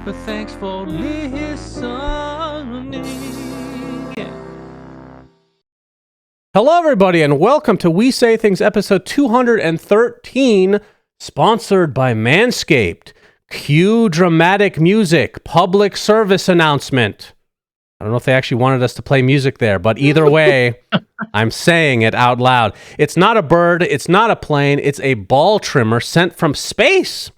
but thanks for listening. Hello, everybody, and welcome to We Say Things episode 213, sponsored by Manscaped. Cue dramatic music, public service announcement. I don't know if they actually wanted us to play music there, but either way, I'm saying it out loud. It's not a bird, it's not a plane, it's a ball trimmer sent from space.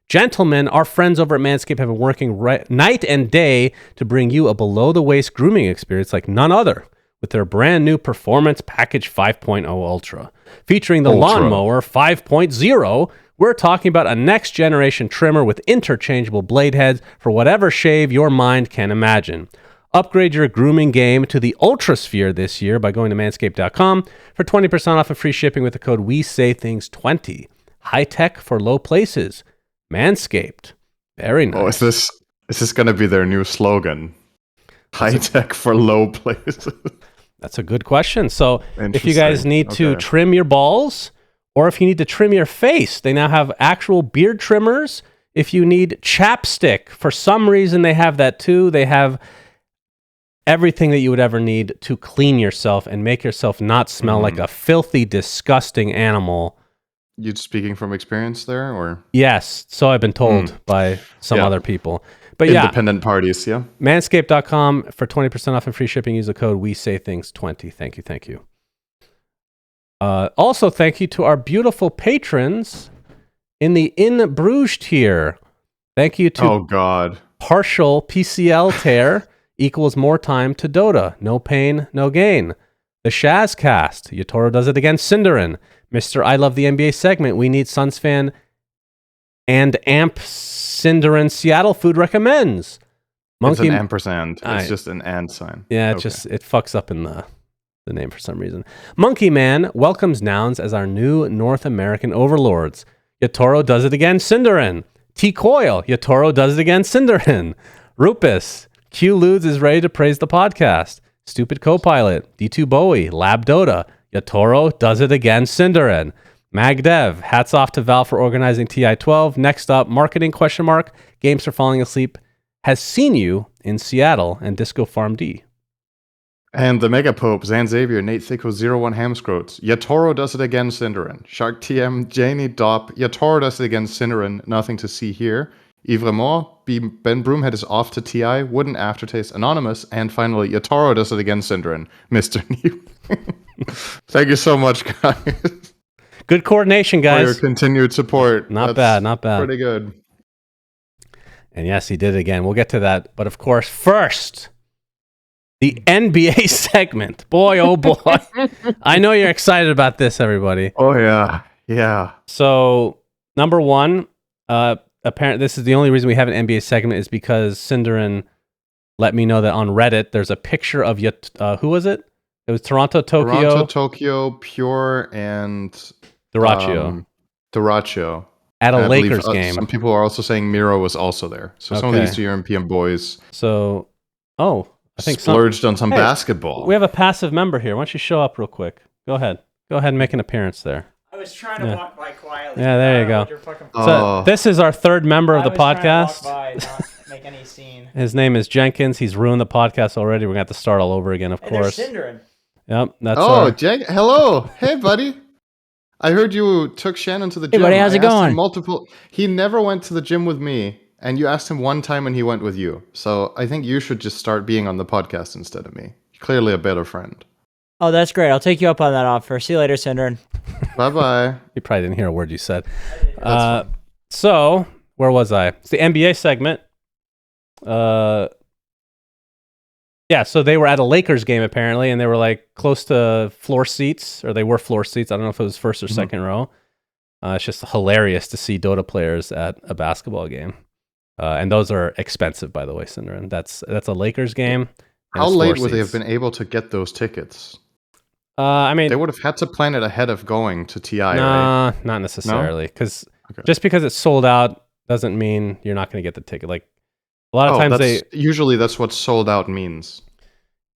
Gentlemen, our friends over at Manscaped have been working night and day to bring you a below-the-waist grooming experience like none other with their brand new Performance Package 5.0 Ultra. Featuring the Lawnmower 5.0, we're talking about a next-generation trimmer with interchangeable blade heads for whatever shave your mind can imagine. Upgrade your grooming game to the Ultrasphere this year by going to manscaped.com for 20% off and free shipping with the code WeSayThings20. High tech for low places. Manscaped. Very nice. Oh, is this going to be their new slogan? High tech for low places. That's a good question. So if you guys need to trim your balls, or if you need to trim your face, they now have actual beard trimmers. If you need chapstick, for some reason they have that too. They have everything that you would ever need to clean yourself and make yourself not smell like a filthy, disgusting animal. You speaking from experience there, or? Yes, so I've been told by some other people. But independent parties, yeah. Manscaped.com for 20% off and free shipping. Use the code WeSayThings20. Thank you. Also, thank you to our beautiful patrons in the In Bruges tier. Thank you to Partial PCL Tear equals more time to Dota. No pain, no gain. The Shazcast. Yatoro does it against syndereN. Mr. I Love the NBA segment. We Need Suns fan and Amp syndereN Seattle Food recommends. Monkey, it's an ampersand. It's just an and sign. Yeah, it fucks up in the name for some reason. Monkey Man welcomes nouns as our new North American overlords. Yatoro does it again, syndereN. T Coil. Yatoro does it again, syndereN. Rupus. Q Ludes is ready to praise the podcast. Stupid Copilot. D2 Bowie. Lab Dota. Yatoro does it again, syndereN. MagDev, hats off to Valve for organizing TI-12. Next up, marketing ? Games for falling asleep has seen you in Seattle and Disco Farm D. And the Mega Pope, Zan Xavier, Nate Thicko, 01 Hamscroats. Yatoro does it again, syndereN. Shark TM, Janie Dopp. Yatoro does it again, syndereN. Nothing to see here. Ivremont, Ben Broomhead is off to TI. Wooden Aftertaste, Anonymous. And finally, Yatoro does it again, syndereN. Mr. New. Thank you so much, guys. Good coordination, guys. For your continued support. Not bad. Pretty good. And yes, he did it again. We'll get to that. But of course, first, the NBA segment. Boy, oh boy. I know you're excited about this, everybody. Oh, yeah. Yeah. So, number one, apparently this is the only reason we have an NBA segment is because syndereN let me know that on Reddit, there's a picture of who was it? It was Toronto, Tokyo, Pure, and Duracho. At a Lakers game. Some people are also saying Miro was also there. So some of these European boys I think splurged on some basketball. We have a passive member here. Why don't you show up real quick? Go ahead and make an appearance there. I was trying to walk by quietly. Yeah, there you go. So this is our third member of the podcast. I was trying to walk by, not make any scene. His name is Jenkins. He's ruined the podcast already. We're going to have to start all over again, of course. There's syndereN. Yep, that's hello. Hey, buddy. I heard you took Shannon to the gym. Hey, buddy, how's it going? He never went to the gym with me, and you asked him one time and he went with you. So I think you should just start being on the podcast instead of me. You're clearly a better friend. Oh, that's great. I'll take you up on that offer. See you later, syndereN. Bye-bye. You probably didn't hear a word you said. So, where was I? It's the NBA segment. So they were at a Lakers game apparently, and they were like close to floor seats, or they were floor seats. I don't know if it was first or second row. It's just hilarious to see Dota players at a basketball game, and those are expensive, by the way, syndereN. That's a Lakers game. How late would they have been able to get those tickets? They would have had to plan it ahead of going to TI, right? Not necessarily, because just because it's sold out doesn't mean you're not going to get the ticket. Like a lot of times usually that's what sold out means.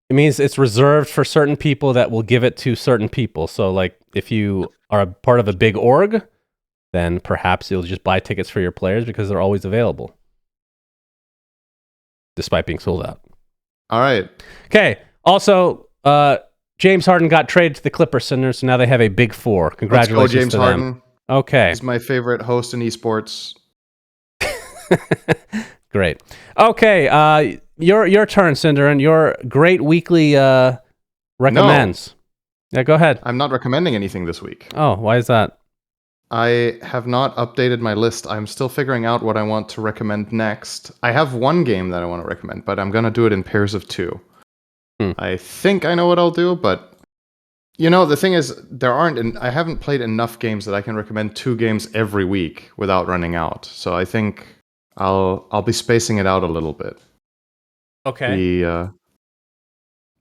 It means it's reserved for certain people that will give it to certain people. So like if you are a part of a big org, then perhaps you'll just buy tickets for your players because they're always available. despite being sold out. All right. Okay. Also, James Harden got traded to the Clippers, so now they have a big four. Congratulations Let's go, James to Harden. them. Okay. He's my favorite host in esports. Great. Okay. Your turn, syndereN. Your great weekly recommends. Yeah, go ahead. I'm not recommending anything this week. Oh, why is that? I have not updated my list. I'm still figuring out what I want to recommend next. I have one game that I want to recommend, but I'm going to do it in pairs of two. I think I know what I'll do, but the thing is, I haven't played enough games that I can recommend 2 games every week without running out. So I think I'll be spacing it out a little bit. Okay.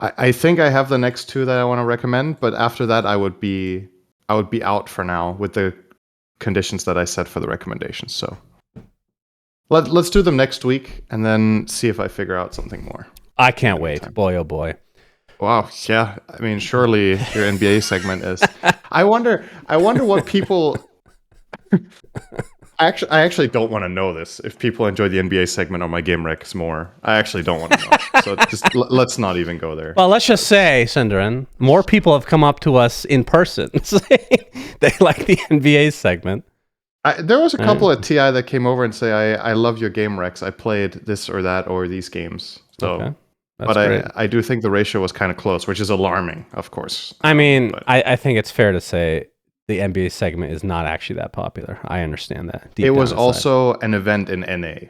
I think I have the next 2 that I want to recommend, but after that I would be out for now with the conditions that I set for the recommendations. So let's do them next week and then see if I figure out something more. I can't wait. Boy, oh boy. Wow, yeah. I mean, surely your NBA segment is. I wonder what people. I actually don't want to know this. If people enjoy the NBA segment or my game recs more, I actually don't want to know. So just let's not even go there. Well, let's just say, syndereN, more people have come up to us in person saying they like the NBA segment. There was a couple at TI that came over and say, I love your game recs. I played this or that or these games. So. Okay. But I do think the ratio was kind of close, which is alarming, of course. I mean, I think it's fair to say the NBA segment is not actually that popular. I understand that. It was also an event in NA.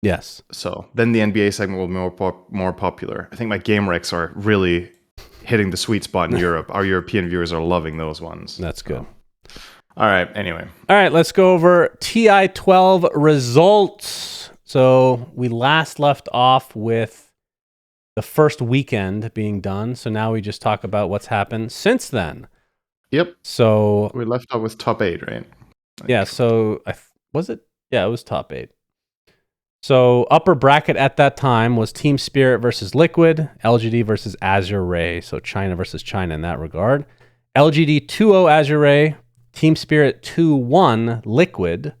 Yes. So then the NBA segment will be more popular. I think my game recs are really hitting the sweet spot in Europe. Our European viewers are loving those ones. That's good. All right, anyway. All right, let's go over TI 12 results. So we last left off with the first weekend being done. So now we just talk about what's happened since then. Yep. So we left off with top 8, right? Yeah. So was it? Yeah, it was top 8. So upper bracket at that time was Team Spirit versus Liquid, LGD versus Azure Ray. So China versus China in that regard. LGD 2-0 Azure Ray, Team Spirit 2-1 Liquid.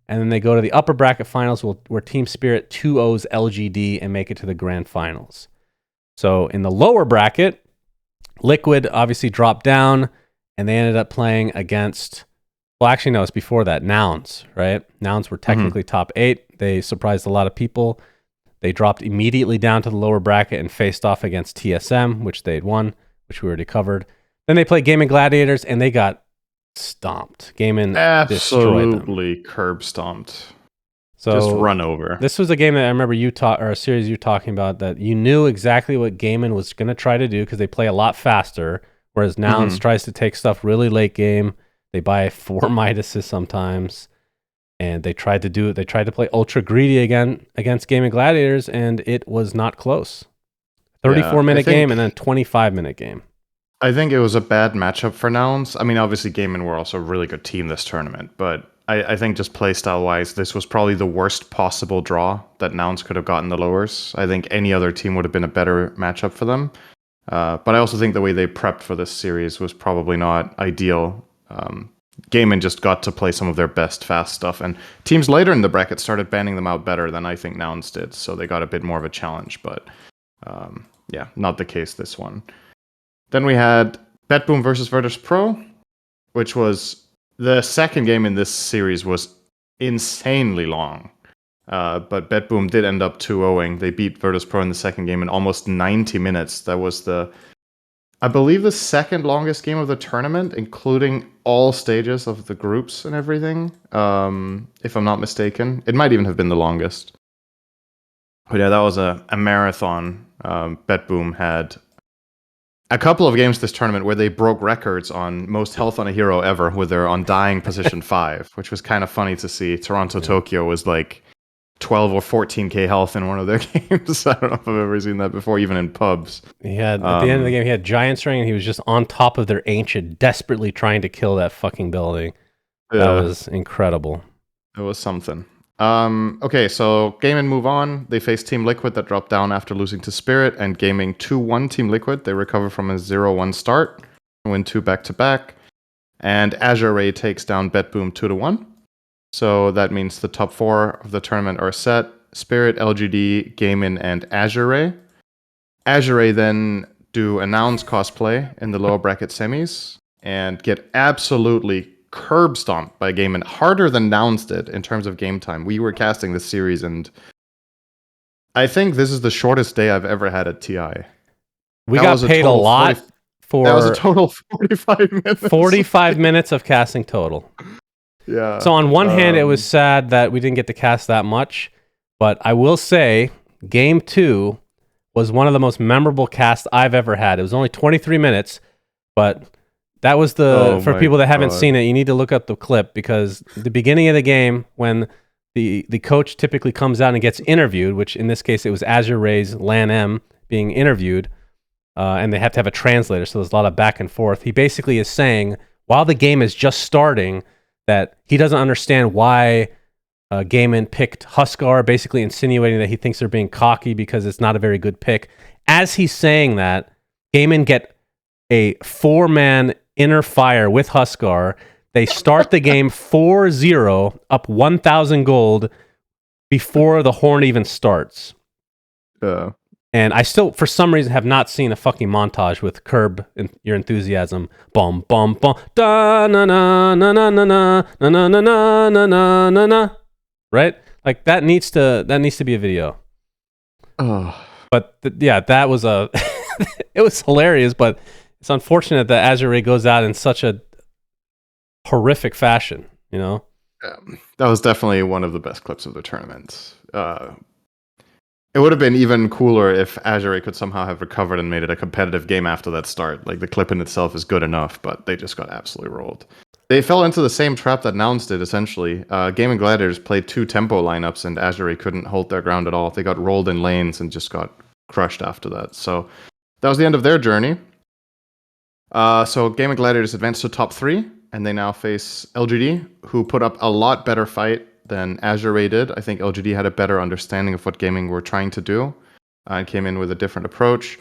And then they go to the upper bracket finals where Team Spirit 2-0s LGD and make it to the grand finals. So in the lower bracket, Liquid obviously dropped down and they ended up playing against, well, actually, no, it's before that, Nouns, right? Nouns were technically top 8. They surprised a lot of people. They dropped immediately down to the lower bracket and faced off against TSM, which they had won, which we already covered. Then they played Gaming Gladiators and they got stomped. Gaming absolutely curb stomped. So just run over. This was a game that I remember or a series you talking about that you knew exactly what Gaming was going to try to do because they play a lot faster, whereas Nouns tries to take stuff really late game. They buy 4 Midases sometimes, and they tried to play ultra greedy again against Gaming Gladiators, and it was not close. 34-minute game and then 25-minute game. I think it was a bad matchup for Nouns. I mean, obviously, Gaming were also a really good team this tournament, but I think just playstyle-wise, this was probably the worst possible draw that Nouns could have gotten the lowers. I think any other team would have been a better matchup for them. But I also think the way they prepped for this series was probably not ideal. Gaming just got to play some of their best fast stuff, and teams later in the bracket started banning them out better than I think Nouns did, so they got a bit more of a challenge, but not the case this one. Then we had BetBoom versus Virtus Pro, which was the second game in this series was insanely long. But BetBoom did end up 2-0ing. They beat Virtus Pro in the second game in almost 90 minutes. That was I believe the second longest game of the tournament, including all stages of the groups and everything, if I'm not mistaken. It might even have been the longest. But yeah, that was a marathon. BetBoom had a couple of games this tournament where they broke records on most health on a hero ever with their Undying position 5, which was kind of funny to see. Tokyo was like 12 or 14k health in one of their games. I don't know if I've ever seen that before, even in pubs. He had at the end of the game, he had Giant Ring, and he was just on top of their Ancient, desperately trying to kill that fucking building. That was incredible. It was something. Okay, so Gaming move on. They face Team Liquid that dropped down after losing to Spirit, and Gaming 2-1 Team Liquid. They recover from a 0-1 start and win 2 back-to-back. And Azure Ray takes down BetBoom 2-1. So that means the top 4 of the tournament are set. Spirit, LGD, Gaimin, and Azure. Azure then do a Nouns cosplay in the lower bracket semis and get absolutely curb stomped by Gaimin, harder than Nouns did in terms of game time. We were casting this series, and I think this is the shortest day I've ever had at TI. We That got was a paid a total lot 40 for That was a total of 45 minutes. 45 minutes of casting total. Yeah. So on one hand, it was sad that we didn't get to cast that much, but I will say game 2 was one of the most memorable casts I've ever had. It was only 23 minutes, but that was for people that haven't seen it, you need to look up the clip, because the beginning of the game, when the coach typically comes out and gets interviewed, which in this case it was Azure Ray's Lan M being interviewed, and they have to have a translator, so there's a lot of back and forth. He basically is saying, while the game is just starting, that he doesn't understand why Gaiman picked Huskar, basically insinuating that he thinks they're being cocky because it's not a very good pick. As he's saying that, Gaiman get a 4-man inner fire with Huskar. They start the game 4-0, up 1,000 gold before the horn even starts. And I still, for some reason, have not seen a fucking montage with Curb Your Enthusiasm. Bum, bum, bum. Da, na, na, na, na, na, na, na, na, na, na, na, na, na. Right? Like, that needs to be a video. Oh. But, that was it was hilarious, but it's unfortunate that Azure Ray goes out in such a horrific fashion, you know? That was definitely one of the best clips of the tournament. It would have been even cooler if Azure could somehow have recovered and made it a competitive game after that start. Like, the clip in itself is good enough, but they just got absolutely rolled. They fell into the same trap that Nouns did, essentially. Gaming Gladiators played 2 tempo lineups, and Azure couldn't hold their ground at all. They got rolled in lanes and just got crushed after that. So that was the end of their journey. So Gaming Gladiators advanced to top 3, and they now face LGD, who put up a lot better fight than Azure Ray did. I think LGD had a better understanding of what gaming were trying to do and came in with a different approach.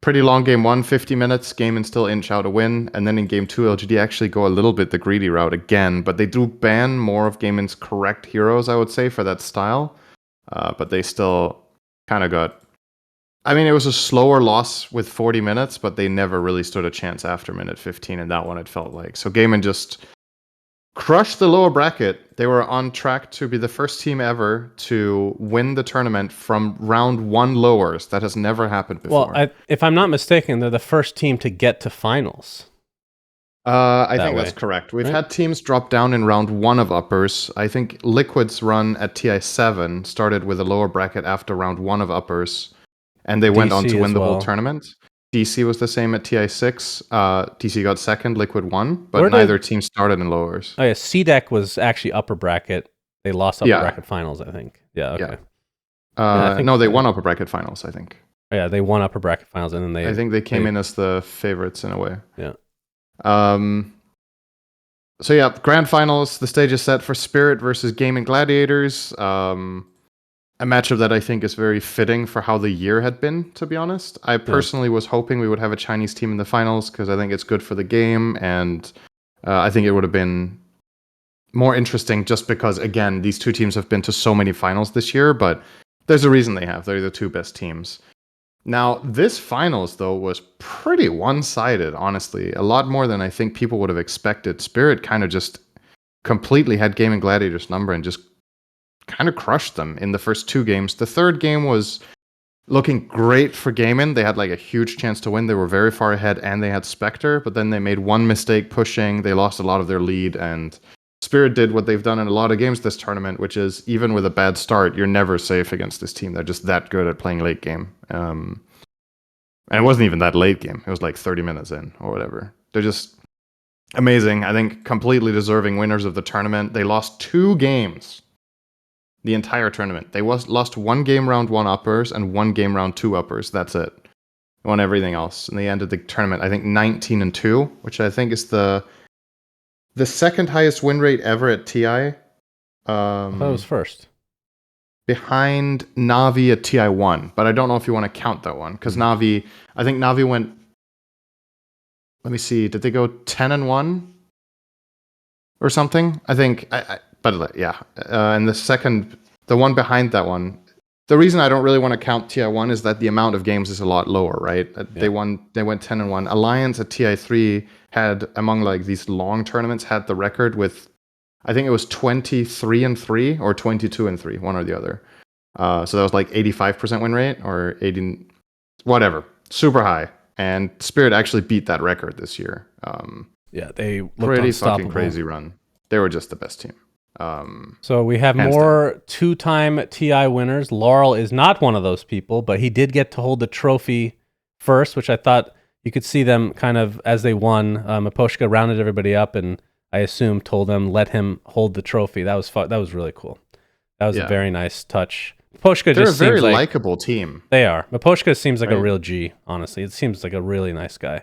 Pretty long game 1, 50 minutes. Gaming still inch out a win. And then in game 2, LGD actually go a little bit the greedy route again, but they do ban more of gaming's correct heroes, I would say, for that style. But they still kind of got... I mean, it was a slower loss with 40 minutes, but they never really stood a chance after minute 15 in that one, it felt like. So Gaming just crushed the lower bracket. They were on track to be the first team ever to win the tournament from round 1 lowers. That has never happened before. Well, if I'm not mistaken, they're the first team to get to finals. I think that's correct. We've had teams drop down in round 1 of uppers. I think Liquid's run at TI7 started with a lower bracket after round 1 of uppers, and they went on to win the whole tournament. DC was the same at TI6. DC got second, Liquid won, but neither team started in lowers. Oh yeah, CDEC was actually upper bracket. They lost upper bracket finals, I think. Yeah, okay. Yeah. No, they won upper bracket finals, I think. Oh, yeah, they won upper bracket finals, and then I think they came in as the favorites in a way. Yeah. So yeah, grand finals. The stage is set for Spirit versus Gaming Gladiators. A matchup that I think is very fitting for how the year had been, to be honest. I personally was hoping we would have a Chinese team in the finals because I think it's good for the game, and I think it would have been more interesting just because, again, these 2 teams have been to so many finals this year, but there's a reason they have. They're the 2 best teams. Now, this finals, though, was pretty one-sided, honestly. A lot more than I think people would have expected. Spirit kind of just completely had Gaming Gladiators' number and just kind of crushed them in the first 2 games. The third game was looking great for Gaimin. They had like a huge chance to win. They were very far ahead, and they had Spectre, but then they made one mistake pushing. They lost a lot of their lead, and Spirit did what they've done in a lot of games this tournament, which is even with a bad start, you're never safe against this team. They're just that good at playing late game. And it wasn't even that late game. It was like 30 minutes in or whatever. They're just amazing. I think completely deserving winners of the tournament. They lost 2 games the entire tournament. They lost 1 game round 1 uppers and 1 game round 2 uppers. That's it. They won everything else. And they ended the tournament, I think, 19-2, which I think is the second highest win rate ever at TI. I thought it was first. Behind Navi at TI1. But I don't know if you want to count that one. Because I think Navi went... Let me see. Did they go 10-1? Or something? I think... But yeah, and the second the one behind that one. The reason I don't really want to count TI1 is that the amount of games is a lot lower, right? They went 10-1. Alliance at TI3 had, among like these long tournaments, had the record with, I think it was 23-3 or 22-3, one or the other. So that was like 85% win rate or 80, whatever, super high. And Spirit actually beat that record this year. Yeah, they looked pretty unstoppable. fucking crazy run. They were just the best team. So we have more two-time TI winners. Laurel is not one of those people, but he did get to hold the trophy first, which I thought you could see them kind of as they won. Miposhka rounded everybody up, and I assume told them let him hold the trophy. That was fun. That was really cool. That was a very nice touch. Miposhka They're just a very seems like likable team. they are. Miposhka seems like a real G. Honestly, it seems like a really nice guy.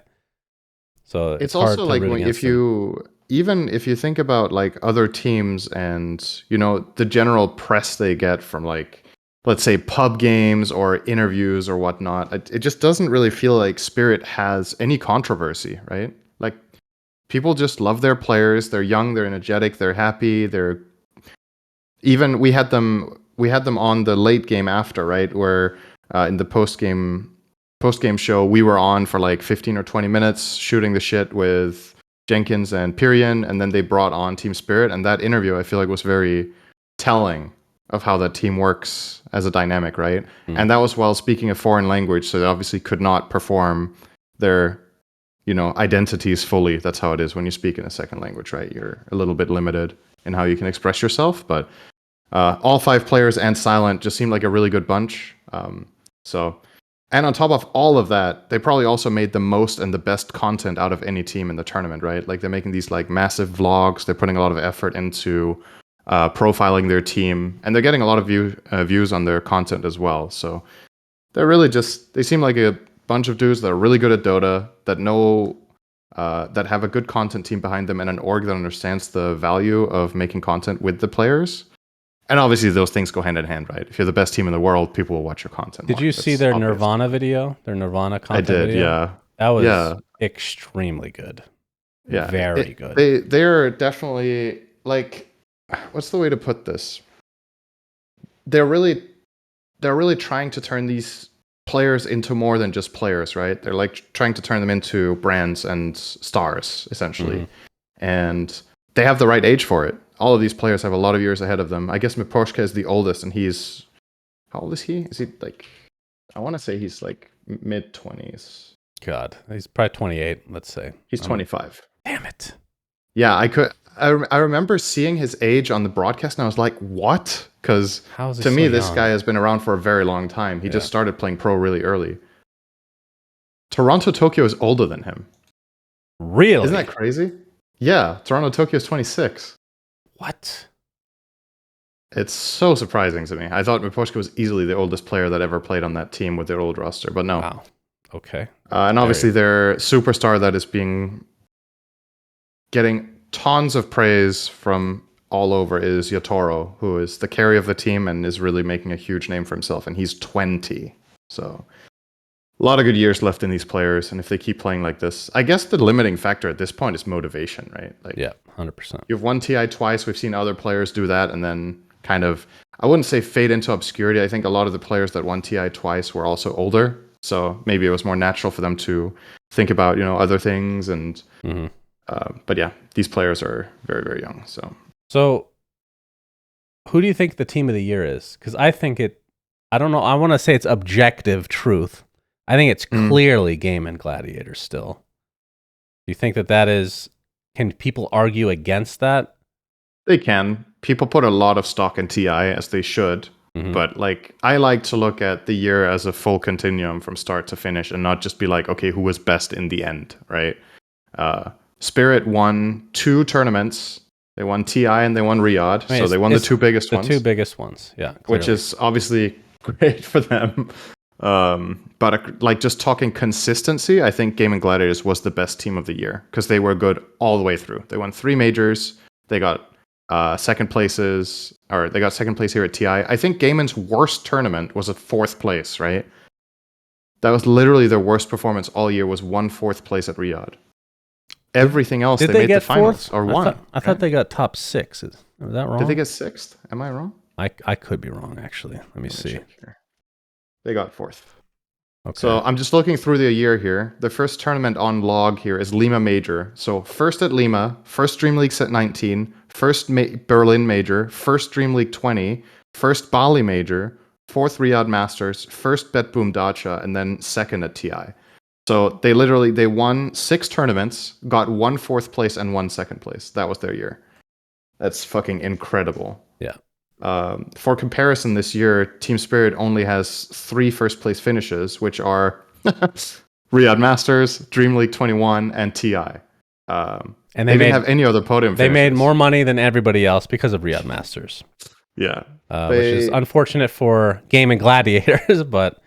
So it's hard also to like root if you even if you think about like other teams and you know the general press they get from like let's say pub games or interviews or whatnot, it just doesn't really feel like Spirit has any controversy, right? Like people just love their players. They're young, they're energetic, they're happy. They're even we had them on the late game after, right, where in the post game show we were on for like 15 or 20 minutes shooting the shit with Jenkins and Pyrian, and then they brought on Team Spirit, and that interview I feel like was very telling of how that team works as a dynamic, right? And that was while speaking a foreign language, so they obviously could not perform their identities fully. That's how it is when you speak in a second language, right? You're a little bit limited in how you can express yourself, but all 5 players and Silent just seemed like a really good bunch. And on top of all of that, they probably also made the most and the best content out of any team in the tournament, right? Like they're making these like massive vlogs. They're putting a lot of effort into profiling their team, and they're getting a lot of views on their content as well. So they're really they seem like a bunch of dudes that are really good at Dota, that know, that have a good content team behind them and an org that understands the value of making content with the players. And obviously those things go hand in hand, right? If you're the best team in the world, people will watch your content. Did you see their Nirvana video? Their Nirvana content video? I did, yeah. That was extremely good. Yeah. Very good. They're definitely like, what's the way to put this? They're really trying to turn these players into more than just players, right? They're like trying to turn them into brands and stars, essentially. And they have the right age for it. All of these players have a lot of years ahead of them. I guess Miposhka is the oldest, and he's... How old is he? Is he like... I want to say he's like mid-20s. God, he's probably 28, let's say. He's 25. Damn it. Yeah, I remember seeing his age on the broadcast, and I was like, what? Because to me, this guy has been around for a very long time. He just started playing pro really early. Toronto Tokyo is older than him. Really? Isn't that crazy? Yeah, Toronto Tokyo is 26. What? It's so surprising to me. I thought Miposhka was easily the oldest player that ever played on that team with their old roster, but no. Wow. Okay. And obviously their superstar that is getting tons of praise from all over is Yatoro, who is the carry of the team and is really making a huge name for himself, and he's 20. So a lot of good years left in these players, and if they keep playing like this, I guess the limiting factor at this point is motivation, right? Like, yeah, 100%. You've won TI twice. We've seen other players do that, and then kind of, I wouldn't say fade into obscurity. I think a lot of the players that won TI twice were also older, so maybe it was more natural for them to think about other things. And but yeah, these players are very, very young. So who do you think the team of the year is? Because I think I don't know. I want to say it's objective truth. I think it's clearly Game and Gladiator still. Do you think that is... Can people argue against that? They can. People put a lot of stock in TI, as they should. But like, I like to look at the year as a full continuum from start to finish, and not just be like, okay, who was best in the end, right? Spirit won 2 tournaments. They won TI and they won Riyadh. So they won the 2 biggest ones. The 2 biggest ones, yeah. Clearly. Which is obviously great for them. But like, just talking consistency, I think Game and Gladiators was the best team of the year, because they were good all the way through. They won 3 majors. They got second place here at TI. I think Gaiman's worst tournament was a 4th place, right? That was literally their worst performance all year, was 4th place at Riyadh. Everything else, they made the finals or won. I thought they got top 6. Is that wrong? Did they get 6th? Am I wrong? I could be wrong, actually. Let me see. check here. They got 4th. Okay. So I'm just looking through the year here. The first tournament on log here is Lima Major. So first at Lima, first Dream League set 19, first Berlin Major, first Dream League 20, first Bali Major, fourth Riyadh Masters, first Bet Boom Dacha, and then second at TI. So they won 6 tournaments, got 1 4th place and 1 2nd place. That was their year. That's fucking incredible. Yeah. For comparison, this year, Team Spirit only has 3 first place finishes, which are Riyadh Masters, Dream League 21, and TI. And they didn't have any other podium They finishes. made more money than everybody else because of Riyadh Masters. Yeah. Which is unfortunate for Game and Gladiators, but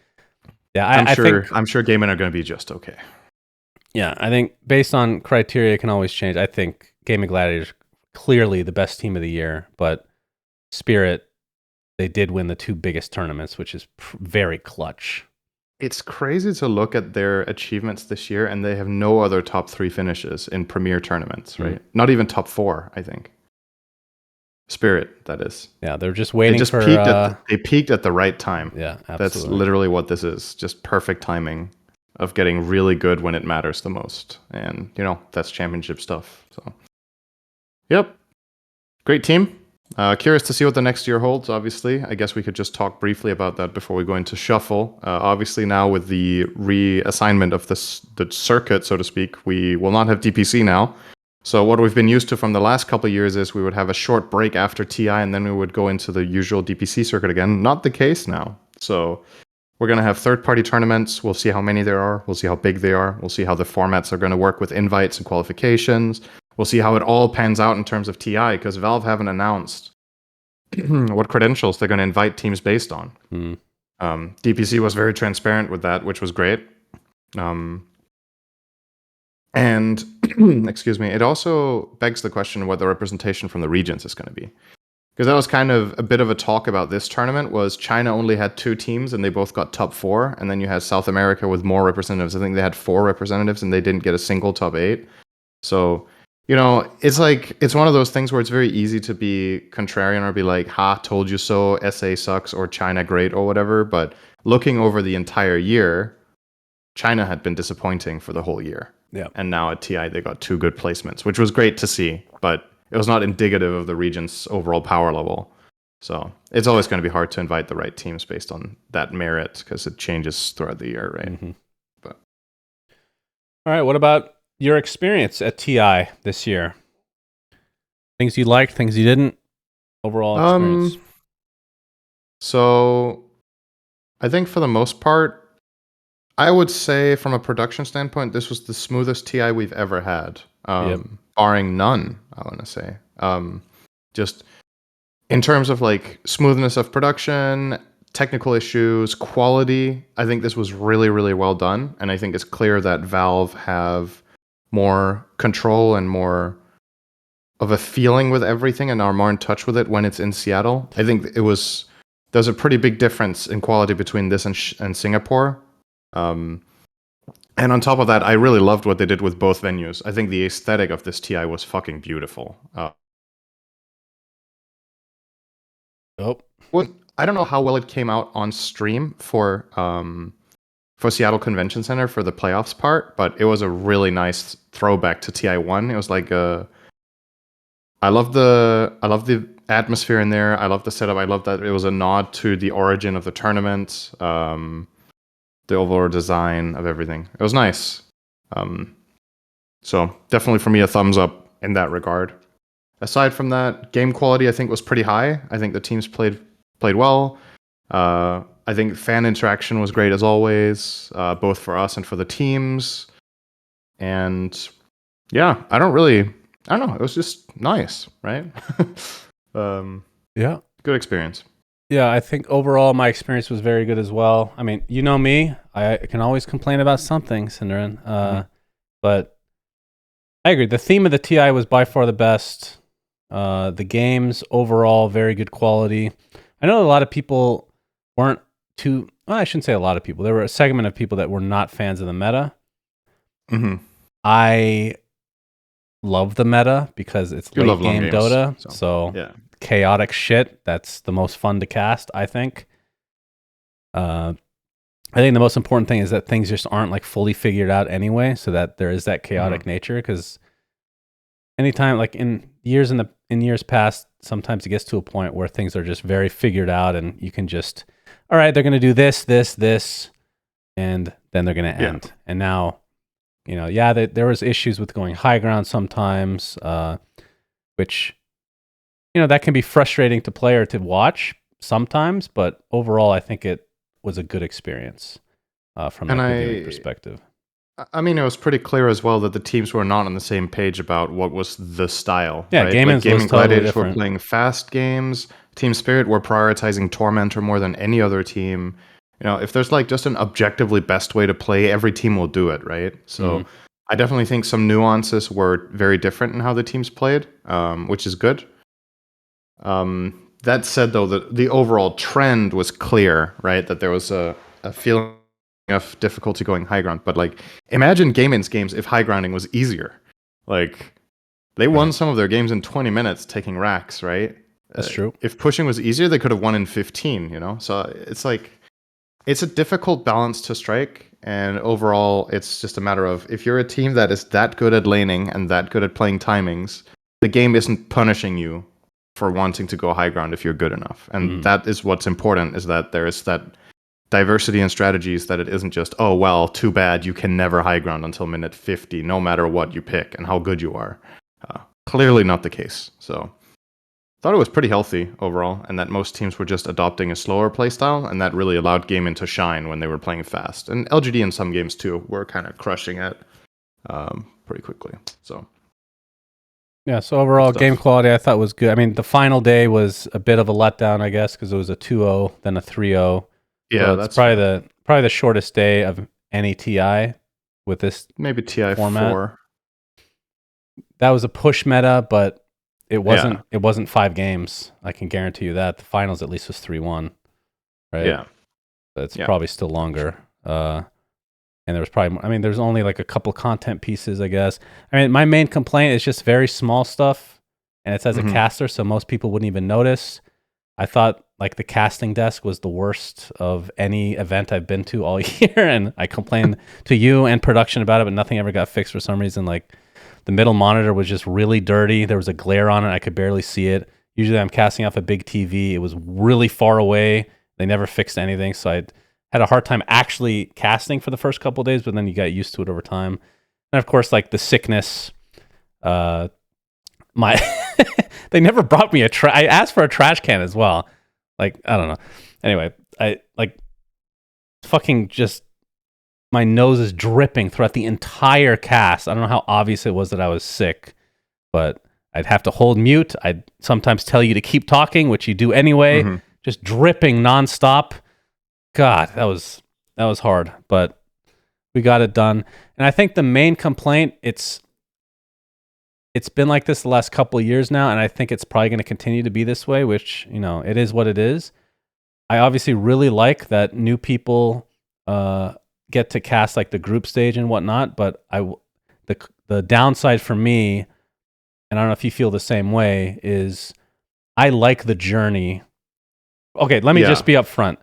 yeah, I'm sure Game and are going to be just okay. Yeah, I think based on criteria, it can always change. I think Game and Gladiators clearly the best team of the year, but Spirit, they did win the 2 biggest tournaments, which is very clutch. It's crazy to look at their achievements this year, and they have no other top 3 finishes in premier tournaments, right? Not even top 4, I think. Spirit, that is. Yeah, they're just waiting they peaked at the right time. Yeah, absolutely. That's literally what this is. Just perfect timing of getting really good when it matters the most. And, that's championship stuff. So, yep. Great team. Curious to see what the next year holds, obviously. I guess we could just talk briefly about that before we go into Shuffle. Obviously, now with the reassignment of the circuit, so to speak, we will not have DPC now. So what we've been used to from the last couple of years is we would have a short break after TI, and then we would go into the usual DPC circuit again. Not the case now. So we're going to have third-party tournaments. We'll see how many there are. We'll see how big they are. We'll see how the formats are going to work with invites and qualifications. We'll see how it all pans out in terms of TI, because Valve haven't announced what credentials they're going to invite teams based on. DPC was very transparent with that, which was great. And, excuse me, it also begs the question what the representation from the regions is going to be. Because that was kind of a bit of a talk about this tournament, was China only had 2 teams and they both got top 4. And then you had South America with more representatives. I think they had 4 representatives and they didn't get a single top 8. So, it's one of those things where it's very easy to be contrarian or be like, ha, told you so, SA sucks, or China great, or whatever. But looking over the entire year, China had been disappointing for the whole year. Yeah. And now at TI, they got 2 good placements, which was great to see, but it was not indicative of the region's overall power level. So it's always going to be hard to invite the right teams based on that merit because it changes throughout the year, right? Mm-hmm. But all right, what about your experience at TI this year? Things you liked, things you didn't, overall experience? So I think for the most part, I would say from a production standpoint, this was the smoothest TI we've ever had, barring none, I want to say. Just in terms of like smoothness of production, technical issues, quality, I think this was really, really well done. And I think it's clear that Valve have more control and more of a feeling with everything and are more in touch with it when it's in Seattle. I think there's a pretty big difference in quality between this and Singapore. And on top of that, I really loved what they did with both venues. I think the aesthetic of this TI was fucking beautiful. I don't know how well it came out on stream for Seattle Convention Center for the playoffs part, but it was a really nice throwback to TI1. It was like I love the atmosphere in there. I love the setup. I love that it was a nod to the origin of the tournament. The overall design of everything. It was nice. So definitely for me, a thumbs up in that regard. Aside from that, game quality I think was pretty high. I think the teams played well. I think fan interaction was great as always, both for us and for the teams. And yeah, I don't know. It was just nice, right? Yeah. Good experience. Yeah, I think overall my experience was very good as well. I mean, you know me, I can always complain about something, syndereN. But I agree. The theme of the TI was by far the best. The games overall, very good quality. I know a lot of people weren't I shouldn't say a lot of people. There were a segment of people that were not fans of the meta. Mm-hmm. I love the meta because it's You late love long game games, Dota. so, So yeah. chaotic shit, that's the most fun to cast, I think. I think the most important thing is that things just aren't like fully figured out anyway, so that there is that chaotic nature. Because anytime, like in years past, sometimes it gets to a point where things are just very figured out, and you can just, all right, they're going to do this, and then they're going to end. And now, there was issues with going high ground sometimes, which, that can be frustrating to play or to watch sometimes, but overall, I think it was a good experience from the viewing perspective. I mean, it was pretty clear as well that the teams were not on the same page about what was the style. Yeah, right? Gaming Gaming totally Gladiators different. were playing fast games. Team Spirit were prioritizing Tormentor more than any other team. If there's like just an objectively best way to play, every team will do it, right? So I definitely think some nuances were very different in how the teams played, which is good. That said, though, the overall trend was clear, right? That there was a feeling of difficulty going high ground. But like, imagine Gaimin's games if high grounding was easier. Like, they won some of their games in 20 minutes taking racks, right? That's true. If pushing was easier, they could have won in 15, So it's like, it's a difficult balance to strike. And overall, it's just a matter of, if you're a team that is that good at laning and that good at playing timings, the game isn't punishing you for wanting to go high ground if you're good enough. And that is what's important, is that there is that diversity in strategies, that it isn't just, oh, well, too bad, you can never high ground until minute 50, no matter what you pick and how good you are. Clearly not the case. So thought it was pretty healthy overall, and that most teams were just adopting a slower playstyle, and that really allowed Gaming to shine when they were playing fast. And LGD in some games too were kind of crushing it pretty quickly. So yeah, so overall game quality I thought was good. I mean, the final day was a bit of a letdown, I guess, because it was a 2-0, then a 3-0. Yeah, so that's probably the shortest day of any TI with this maybe TI format. 4. That was a push meta, but it wasn't 5 games. I can guarantee you that. The finals at least was 3-1, right? Yeah. But it's probably still longer. And there was probably, there's only like a couple content pieces, I guess. My main complaint is just very small stuff, and it's as a caster, so most people wouldn't even notice. I thought like the casting desk was the worst of any event I've been to all year, and I complained to you and production about it, but nothing ever got fixed for some reason. Like the middle monitor was just really dirty. There was a glare on it. I could barely see it. Usually I'm casting off a big TV. It was really far away. They never fixed anything, so I had a hard time actually casting for the first couple of days, but then you got used to it over time. And of course, like the sickness, they never brought me I asked for a trash can as well. Like, I don't know. Anyway, I like fucking just, my nose is dripping throughout the entire cast. I don't know how obvious it was that I was sick, but I'd have to hold mute. I'd sometimes tell you to keep talking, which you do anyway, just dripping nonstop. God, that was hard, but we got it done. And I think the main complaint, it's been like this the last couple of years now, and I think it's probably going to continue to be this way, which, it is what it is. I obviously really like that new people get to cast like the group stage and whatnot, but the downside for me, and I don't know if you feel the same way, is I like the journey. Okay, let me just be upfront.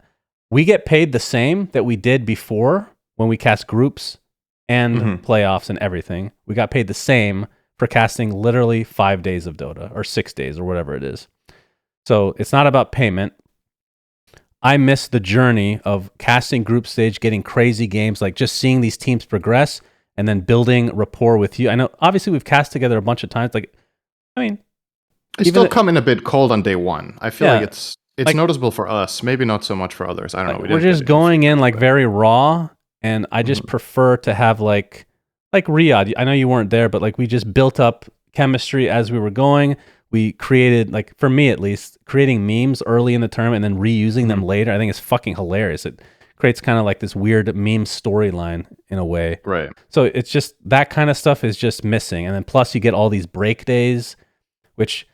We get paid the same that we did before when we cast groups and playoffs and everything. We got paid the same for casting literally 5 days of Dota, or 6 days, or whatever it is. So it's not about payment. I miss the journey of casting group stage, getting crazy games, like just seeing these teams progress and then building rapport with you. I know, obviously, we've cast together a bunch of times. Like, they still come in a bit cold on day one. I feel like it's like, noticeable for us, maybe not so much for others. I don't know. We're just going in like very raw, and I just prefer to have like Riyadh. I know you weren't there, but like we just built up chemistry as we were going. We created, like, for me at least, creating memes early in the tournament and then reusing them later. I think it's fucking hilarious. It creates kind of like this weird meme storyline in a way. Right. So it's just that kind of stuff is just missing. And then plus you get all these break days, which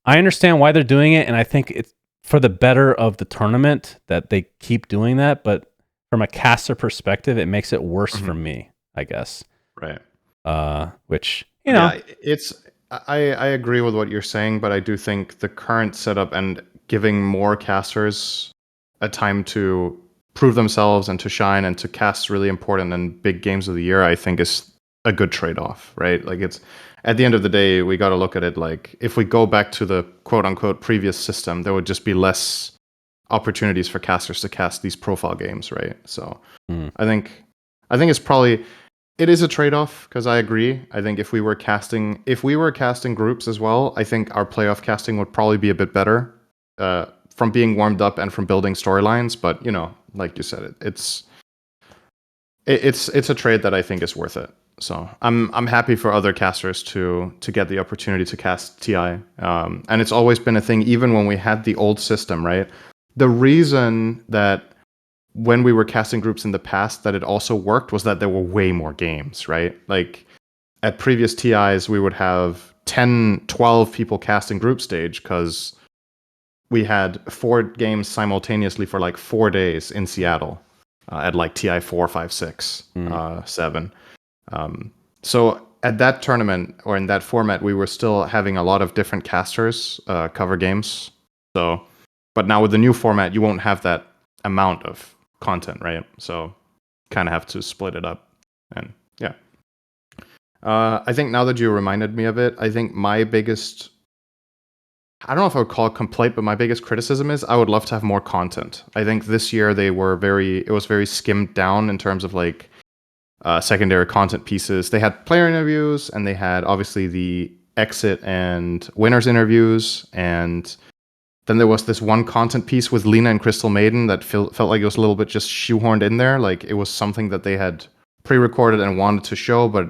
I understand why they're doing it, and I think it's for the better of the tournament that they keep doing that. But from a caster perspective, it makes it worse for me, I guess. Right. which you know. Yeah, I agree with what you're saying, but I do think the current setup and giving more casters a time to prove themselves and to shine and to cast really important and big games of the year, I think is a good trade-off, right? Like it's at the end of the day, we got to look at it like if we go back to the quote unquote previous system, there would just be less opportunities for casters to cast these profile games, right? So I think it's probably it is a trade-off because I agree. I think if we were casting groups as well, I think our playoff casting would probably be a bit better from being warmed up and from building storylines. But you know, like you said, it's a trade that I think is worth it. So I'm happy for other casters to get the opportunity to cast TI. And it's always been a thing, even when we had the old system, right? The reason that when we were casting groups in the past that it also worked was that there were way more games, right? Like at previous TIs, we would have 10, 12 people casting group stage because we had 4 games simultaneously for like 4 days in Seattle at like TI 4, 5, 6, 7. So at that tournament or in that format, we were still having a lot of different casters cover games. So, but now with the new format, you won't have that amount of content, right? So kind of have to split it up. And yeah. I think now that you reminded me of it, I think my biggest, I don't know if I would call it complaint, but my biggest criticism is I would love to have more content. I think this year it was very skimmed down in terms of like secondary content pieces. They had player interviews and they had obviously the exit and winners interviews, and then there was this one content piece with Lena and Crystal Maiden that felt like it was a little bit just shoehorned in there. Like it was something that they had pre-recorded and wanted to show, but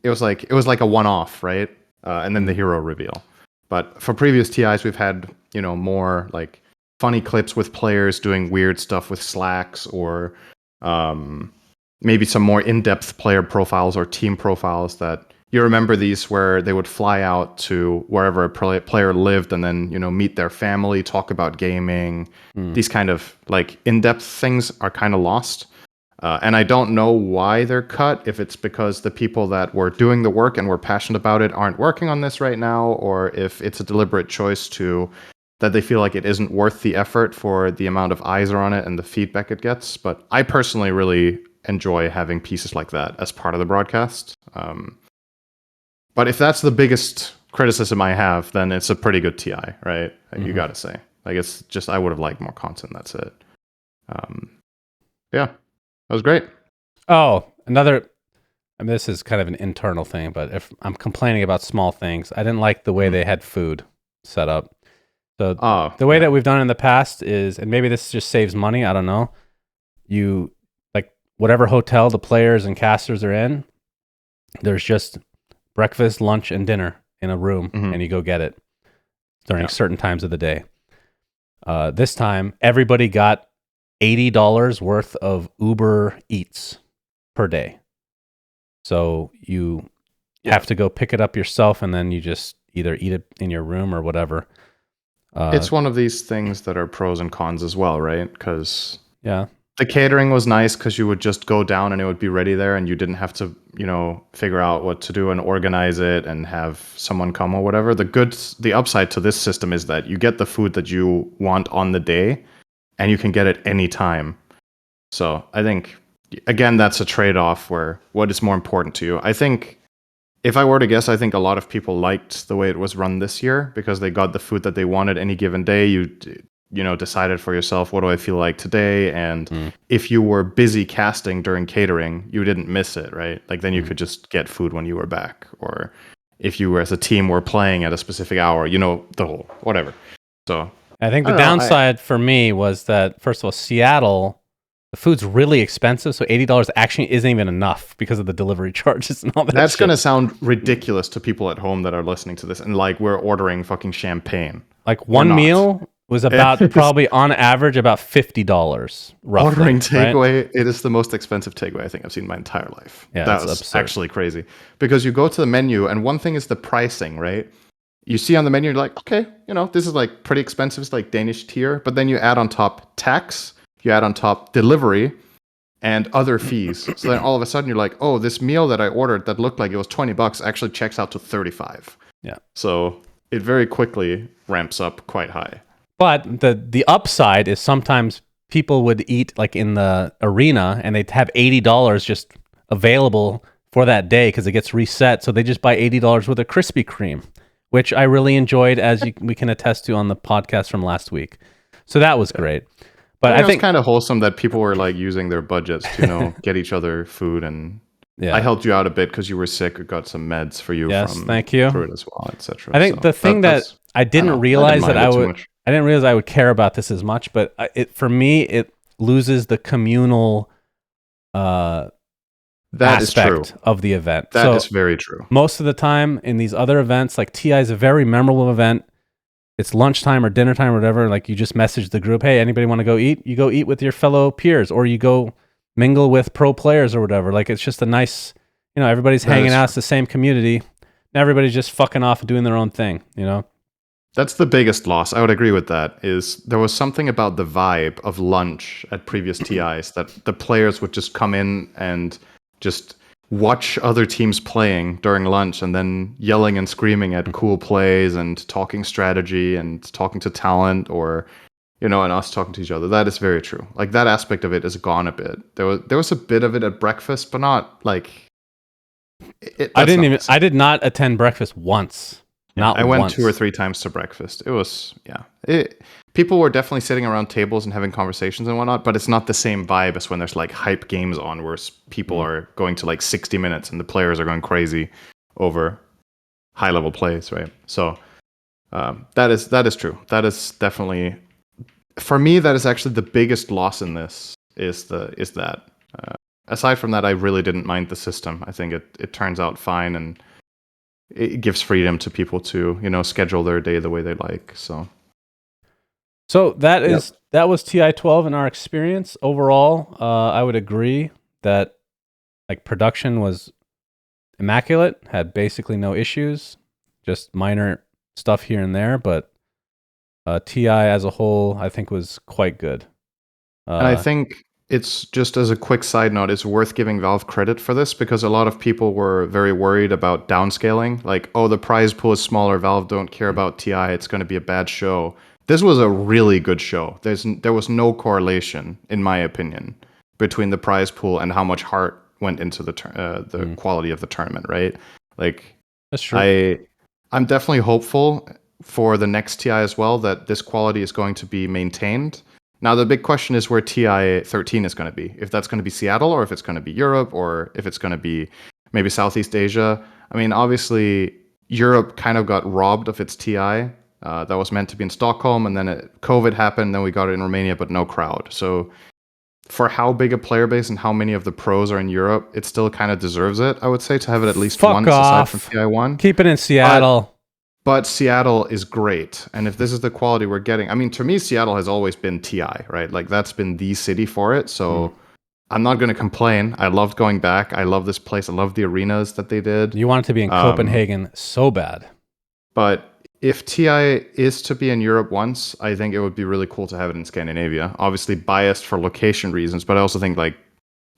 it was like a one-off, right? And then the hero reveal. But for previous TIs, we've had more like funny clips with players doing weird stuff with slacks, or maybe some more in-depth player profiles or team profiles that you remember these where they would fly out to wherever a player lived and then, meet their family, talk about gaming. These kind of like in-depth things are kind of lost. And I don't know why they're cut, if it's because the people that were doing the work and were passionate about it aren't working on this right now, or if it's a deliberate choice that they feel like it isn't worth the effort for the amount of eyes are on it and the feedback it gets. But I personally really enjoy having pieces like that as part of the broadcast. But if that's the biggest criticism I have, then it's a pretty good TI, right? You got to say. Like, it's just, I would have liked more content. That's it. Yeah, that was great. Oh, this is kind of an internal thing, but if I'm complaining about small things, I didn't like the way they had food set up. So the way that we've done in the past is, and maybe this just saves money, I don't know. You, like, whatever hotel the players and casters are in, there's just breakfast, lunch, and dinner in a room, and you go get it during certain times of the day. This time, everybody got $80 worth of Uber Eats per day. So you have to go pick it up yourself, and then you just either eat it in your room or whatever. It's one of these things that are pros and cons as well, right? Because the catering was nice because you would just go down and it would be ready there, and you didn't have to, figure out what to do and organize it and have someone come or whatever. The upside to this system is that you get the food that you want on the day, and you can get it anytime. So I think, again, that's a trade-off where what is more important to you. I think, if I were to guess, I think a lot of people liked the way it was run this year because they got the food that they wanted any given day. You decided for yourself, what do I feel like today? And if you were busy casting during catering, you didn't miss it, right? Like then you could just get food when you were back. Or if you were as a team were playing at a specific hour, the whole whatever. So I think the downside for me was that, first of all, Seattle, the food's really expensive, so $80 actually isn't even enough because of the delivery charges and all that. That's going to sound ridiculous to people at home that are listening to this, and like we're ordering fucking champagne. Like one meal was about probably on average about $50 roughly. Ordering takeaway, right? it is the most expensive takeaway I think I've seen in my entire life. Yeah, that's absurd. Actually crazy. Because you go to the menu, and one thing is the pricing, right? You see on the menu, you're like, okay, this is like pretty expensive. It's like Danish tier. But then you add on top tax, you add on top delivery, and other fees. So then all of a sudden you're like, oh, this meal that I ordered that looked like it was $20 actually checks out to 35. Yeah. So it very quickly ramps up quite high. But the upside is sometimes people would eat like in the arena and they'd have $80 just available for that day because it gets reset. So they just buy $80 worth of Krispy Kreme, which I really enjoyed, as we can attest to on the podcast from last week. So that was great. But I think it's kind of wholesome that people were like using their budgets to get each other food, and I helped you out a bit because you were sick. I got some meds for you from thank you. through it as well, etc. I think the thing that I didn't realize that I didn't realize I would care about this as much, but for me it loses the communal aspect of the event. That is very true. Most of the time in these other events, like TI is a very memorable event. It's lunchtime or dinner time or whatever. Like you just message the group, hey, anybody want to go eat? You go eat with your fellow peers, or you go mingle with pro players or whatever. Like it's just a nice, everybody's hanging out. It's the same community. And everybody's just fucking off and doing their own thing, That's the biggest loss. I would agree with that. Is there was something about the vibe of lunch at previous TIs that the players would just come in and just watch other teams playing during lunch and then yelling and screaming at cool plays and talking strategy and talking to talent, or and us talking to each other. That is very true. Like that aspect of it is gone a bit. There was a bit of it at breakfast, but not like I did not attend breakfast once. I went once. 2 or 3 times to breakfast. It was people were definitely sitting around tables and having conversations and whatnot, but it's not the same vibe as when there's like hype games on where people are going to like 60 minutes and the players are going crazy over high level plays, right? So that is true. That is definitely, for me, that is actually the biggest loss in this is that. Aside from that, I really didn't mind the system. I think it turns out fine, and it gives freedom to people to schedule their day the way they like. So that was TI-12 in our experience overall. I would agree that like production was immaculate, had basically no issues, just minor stuff here and there, but TI as a whole I think was quite good. And I think it's just, as a quick side note, it's worth giving Valve credit for this, because a lot of people were very worried about downscaling. Like, oh, the prize pool is smaller, Valve don't care about TI, it's going to be a bad show. This was a really good show. There was no correlation, in my opinion, between the prize pool and how much heart went into the quality of the tournament, right? Like, that's true. I'm definitely hopeful for the next TI as well that this quality is going to be maintained. Now, the big question is where TI 13 is going to be. If that's going to be Seattle, or if it's going to be Europe, or if it's going to be maybe Southeast Asia. I mean, obviously, Europe kind of got robbed of its TI. That was meant to be in Stockholm, and then COVID happened, then we got it in Romania, but no crowd. So for how big a player base and how many of the pros are in Europe, it still kind of deserves it, I would say, to have it at least once aside from TI1. Keep it in Seattle. But Seattle is great. And if this is the quality we're getting, I mean, to me, Seattle has always been TI, right? Like, that's been the city for it. So I'm not going to complain. I loved going back. I love this place. I love the arenas that they did. You want it to be in Copenhagen so bad. But if TI is to be in Europe once, I think it would be really cool to have it in Scandinavia. Obviously biased for location reasons, but I also think like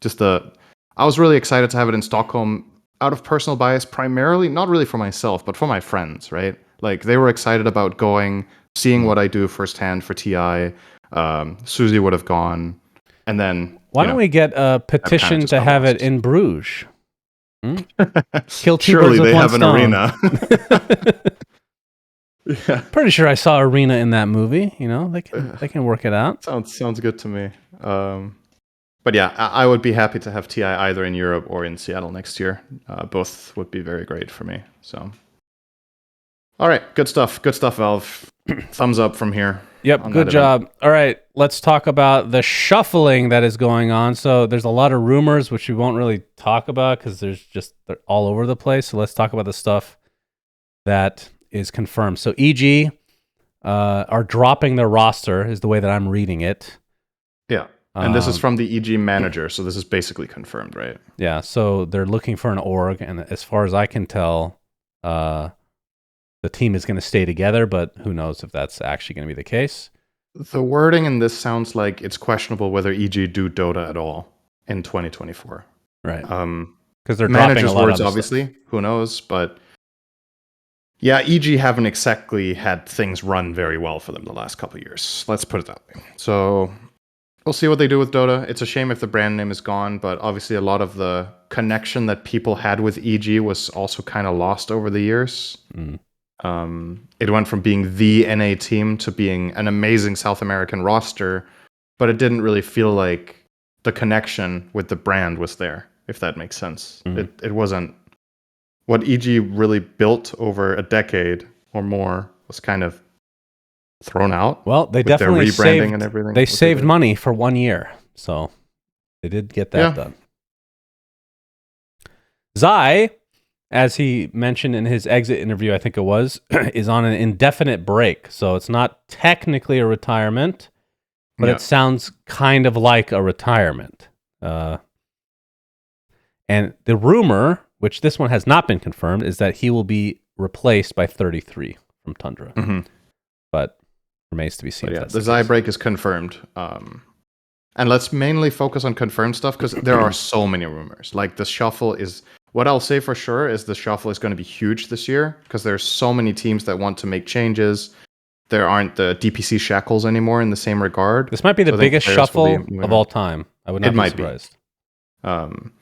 I was really excited to have it in Stockholm out of personal bias, primarily, not really for myself, but for my friends, right? Like they were excited about going, seeing what I do firsthand for TI. Susie would have gone. And then why don't we get a petition to have it in Bruges? Kill two Surely birds with they one have an stone. arena. Yeah. Pretty sure I saw Arena in that movie. They can work it out. Sounds good to me. But yeah, I would be happy to have TI either in Europe or in Seattle next year. Both would be very great for me. So, all right, good stuff, Valve. Thumbs up from here. Yep, good job. All right, let's talk about the shuffling that is going on. So there's a lot of rumors, which we won't really talk about because they're all over the place. So let's talk about the stuff that is confirmed. So EG are dropping their roster, is the way that I'm reading it. Yeah. And this is from the EG manager, so this is basically confirmed, right? Yeah, so they're looking for an org, and as far as I can tell, the team is going to stay together, but who knows if that's actually going to be the case. The wording in this sounds like it's questionable whether EG do Dota at all. in 2024. Right. Um, Because they're dropping a Manager's lot words, of obviously. Who knows? But yeah, EG haven't exactly had things run very well for them the last couple of years. Let's put it that way. So we'll see what they do with Dota. It's a shame if the brand name is gone, but obviously a lot of the connection that people had with EG was also kind of lost over the years. It went from being the NA team to being an amazing South American roster, but it didn't really feel like the connection with the brand was there, if that makes sense. It wasn't what EG really built over a decade or more was kind of thrown out. Well, they with their definitely rebranding saved, and everything. they saved money for 1 year. So they did get that done. Zai, as he mentioned in his exit interview, I think it was, is on an indefinite break. So it's not technically a retirement, but it sounds kind of like a retirement. And the rumor, which this one has not been confirmed, is that he will be replaced by 33 from Tundra. But remains to be seen. But the Zai break is confirmed. And let's mainly focus on confirmed stuff because there are so many rumors. Like the shuffle is... What I'll say for sure is the shuffle is going to be huge this year because there's so many teams that want to make changes. There aren't the DPC shackles anymore in the same regard. This might be the biggest shuffle of all time. I would not be surprised. I'm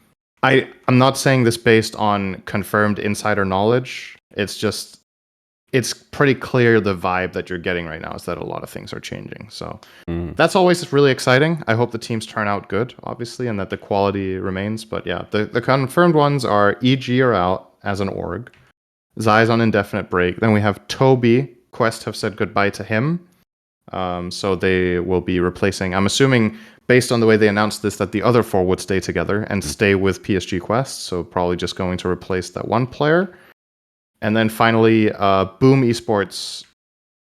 not saying this based on confirmed insider knowledge. It's just, it's pretty clear the vibe that you're getting right now is that a lot of things are changing. So that's always really exciting. I hope the teams turn out good, obviously, and that the quality remains. But yeah, the confirmed ones are EG are out as an org. Zai's on indefinite break. Then we have Toby. Quest have said goodbye to him. So they will be replacing, I'm assuming, based on the way they announced this, that the other four would stay together and stay with PSG Quest. So probably just going to replace that one player. And then finally, Boom Esports.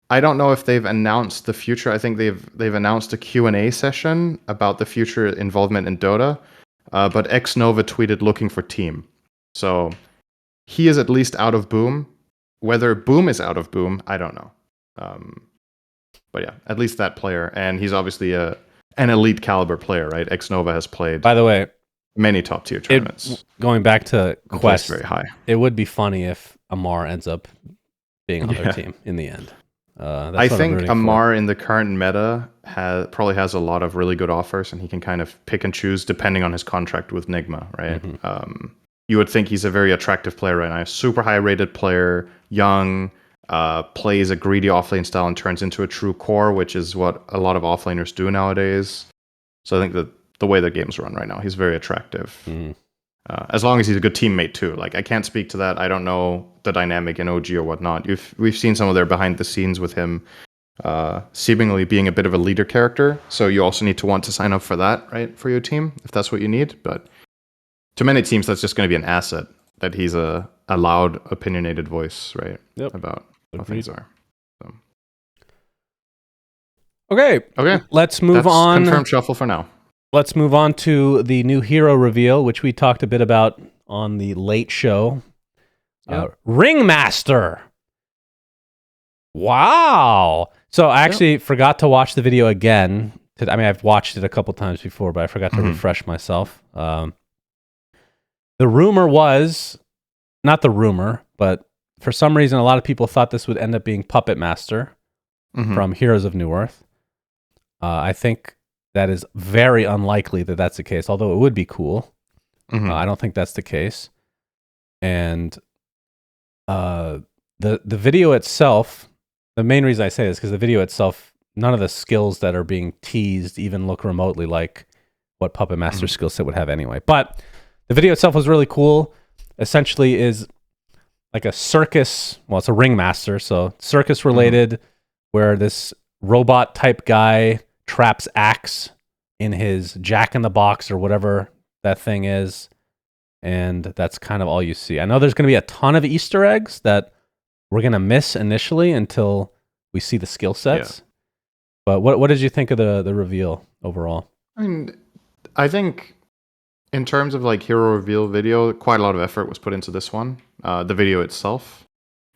I don't know if they've announced the future. I think they've announced a Q&A session about the future involvement in Dota. But Xnova tweeted looking for team. So he is at least out of Boom. Whether Boom is out of Boom, I don't know. But yeah, at least that player. And he's obviously an elite caliber player, right? Xnova has played, by the way, many top tier tournaments. Going back to Quest, very high. It would be funny if Amar ends up being on their team in the end. I think Amar in the current meta probably has a lot of really good offers, and he can kind of pick and choose depending on his contract with Nigma, right? You would think he's a very attractive player right now. Super high rated player, young, plays a greedy offlane style and turns into a true core, which is what a lot of offlaners do nowadays. So I think that the way the game's run right now, he's very attractive. As long as he's a good teammate too. Like, I can't speak to that. I don't know the dynamic in OG or whatnot. We've seen some of their behind the scenes with him, seemingly being a bit of a leader character. So you also need to want to sign up for that, right, for your team, if that's what you need. But to many teams, that's just going to be an asset, that he's a loud, opinionated voice, right, about how things are. So. Okay. Let's move on. Confirmed shuffle for now. Let's move on to the new hero reveal, which we talked a bit about on the late show. Ringmaster. Wow. So I actually forgot to watch the video again. I mean, I've watched it a couple times before, but I forgot to refresh myself. The rumor was, not the rumor, but for some reason, a lot of people thought this would end up being Puppet Master from Heroes of New Earth. I think that is very unlikely that that's the case, although it would be cool. I don't think that's the case. And the video itself, the main reason I say this is because the video itself, none of the skills that are being teased even look remotely like what Puppet Master's skill set would have anyway. But the video itself was really cool. Essentially is like a circus, well, it's a Ringmaster, so circus related, where this robot type guy traps Axe in his jack-in-the-box or whatever that thing is, and that's kind of all you see. I know there's going to be a ton of Easter eggs that we're going to miss initially until we see the skill sets. But what did you think of the reveal overall? I mean, I think in terms of like hero reveal video, quite a lot of effort was put into this one. The video itself,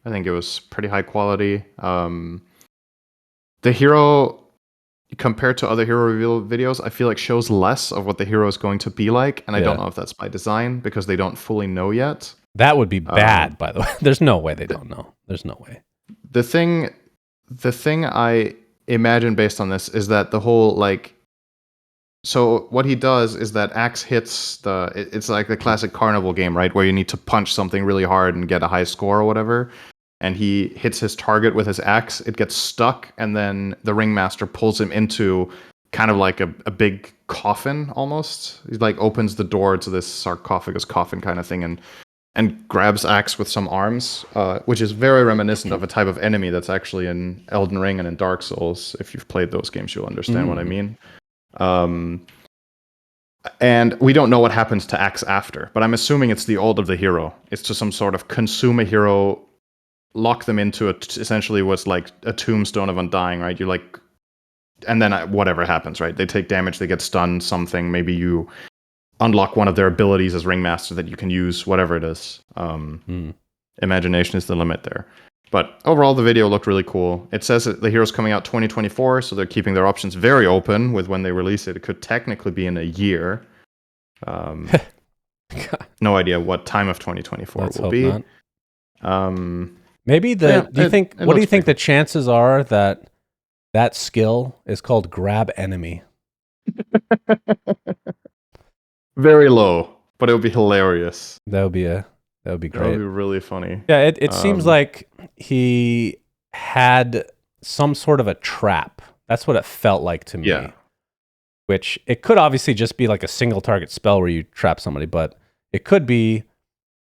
I think it was pretty high quality. The hero compared to other hero reveal videos, I feel like shows less of what the hero is going to be like, and I don't Yeah. know if that's by design because they don't fully know yet. That would be bad, by the way. There's no way they don't know. There's no way. The thing I imagine based on this is that the whole like. So what he does is that Axe hits it's like the classic carnival game, right? Where you need to punch something really hard and get a high score or whatever. And he hits his target with his axe, it gets stuck, and then the Ringmaster pulls him into kind of like a big coffin almost. He like opens the door to this sarcophagus coffin kind of thing and grabs Axe with some arms, which is very reminiscent of a type of enemy that's actually in Elden Ring and in Dark Souls. If you've played those games, you'll understand what I mean. And we don't know what happens to Axe after, but I'm assuming it's the ult of the hero. It's to some sort of consume a hero, lock them into essentially what's like a tombstone of undying, right? You like, and then whatever happens, right? They take damage, they get stunned, something. Maybe you unlock one of their abilities as Ringmaster that you can use, whatever it is. Imagination is the limit there. But overall, the video looked really cool. It says that the hero's coming out 2024, so they're keeping their options very open with when they release it. It could technically be in a year. No idea what time of 2024 Let's it will hope be. not. Maybe do you think? What do you think the chances are that that skill is called grab enemy? Very low, but it would be hilarious. That would be great. That would be really funny. Yeah, it seems like he had some sort of a trap. That's what it felt like to me. Yeah. Which it could obviously just be like a single target spell where you trap somebody, but it could be